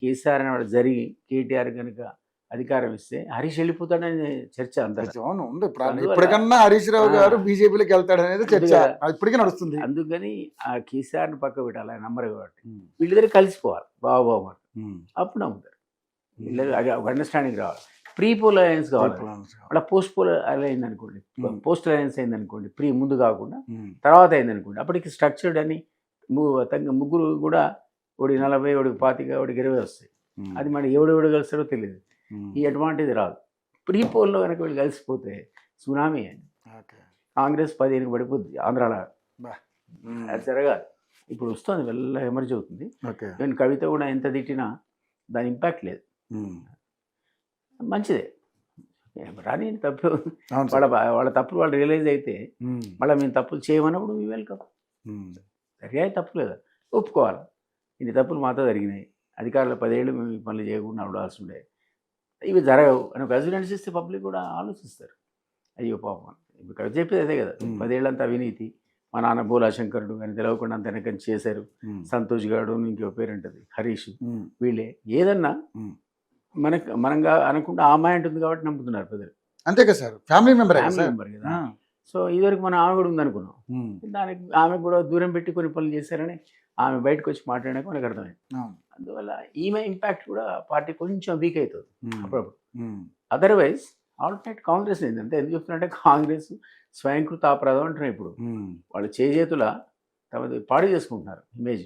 కేసీఆర్ అనేవాడు జరిగి కేటీఆర్ కనుక అధికారం ఇస్తే హరీష్ వెళ్ళిపోతాడనే చర్చ అంతా. అవును ఉంది. అందువల్ల ఇప్పటికన్నా హరీష్ రావు గారు బీజేపీలోకి వెళ్తాడు అనేది చర్చ అందుకే ఇప్పటికీ నడుస్తుంది. అందుకని ఆ కేసీఆర్ని పక్క పెట్టాలి, ఆయన నమ్మరు కాబట్టి వీళ్ళిద్దరు కలిసిపోవాలి బాబు అప్పుడు నమ్ముతారు. వీళ్ళకి ఒక అండర్స్టాండింగ్ రావాలి. ప్రీ పోల్ అలయన్స్ కావాలి. అలా పోస్ట్ పోల్ అలైన్స్ అనుకోండి, పోస్ట్ అలయన్స్ అయింది అనుకోండి, ప్రీ ముందు కాకుండా తర్వాత అయింది అనుకోండి, అప్పటికి స్ట్రక్చర్డ్ అని ముగ్గురు కూడా ఒకటి 40, ఒకటికి 25, ఒకటికి 20 వస్తాయి. అది మరి ఎవడు కలుస్తాడో తెలియదు. ఈ అడ్వాంటేజ్ రాదు. ప్రీ పోల్లో కనుక వీళ్ళు కలిసిపోతే సునామీ అని కాంగ్రెస్ 15కి పడిపోద్ది ఆంధ్రాలో. అది జరగాలి. ఇప్పుడు వస్తుంది వెళ్ళ ఎమర్జీ అవుతుంది. నేను కవిత కూడా ఎంత తిట్టినా దాని ఇంపాక్ట్ లేదు. మంచిదే రాని తప్పు. వాళ్ళ తప్పులు వాళ్ళు రియలైజ్ అయితే మళ్ళీ మేము తప్పులు చేయమన్నప్పుడు మీ వెల్కమ్. సరిగా తప్పు లేదా ఒప్పుకోవాలి. ఇన్ని తప్పులు మాతో జరిగినాయి, అధికారులు 10 ఏళ్ళు మేము ఈ పనులు చేయకుండా ఉండాల్సి ఉండే, ఇవి జరగవు అని ఒక అజ్యూరెన్స్ ఇస్తే పబ్లిక్ కూడా ఆలోచిస్తారు. అయ్యో పాపం ఇప్పుడు కవిత చెప్పేది అదే కదా, 10 ఏళ్ళంతా అవినీతి, మా నాన్న బోలా శంకరుడు అని తెలవకుండా అంత వెనకని చేశారు, సంతోష్ గారు ఇంకో పేరు ఉంటుంది హరీష్, వీళ్ళే ఏదన్నా మనంగా అనకుండా ఆ అమ్మాయి ఉంటుంది కాబట్టి నమ్ముతున్నారు ప్రజలు. అంతే కదా సార్, ఫ్యామిలీ మెంబర్ కదా. సో ఇదివరకు మనం ఆమె కూడా ఉందనుకున్నాం, దానికి ఆమె కూడా దూరం పెట్టి కొన్ని పనులు చేశారని ఆమె బయటకు వచ్చి మాట్లాడాక మనకు అర్థమైంది. అందువల్ల ఈమె ఇంపాక్ట్ కూడా పార్టీ కొంచెం వీక్ అవుతుంది అప్పుడప్పుడు. అదర్వైజ్ ఆల్టర్నేట్ కాంగ్రెస్ ఏంటంటే ఎందుకు చెప్తున్నట్టే కాంగ్రెస్ స్వయంకృత అపరాధం అంటున్నారు. ఇప్పుడు వాళ్ళు చేతుల తమ పాడు చేసుకుంటున్నారు ఇమేజ్.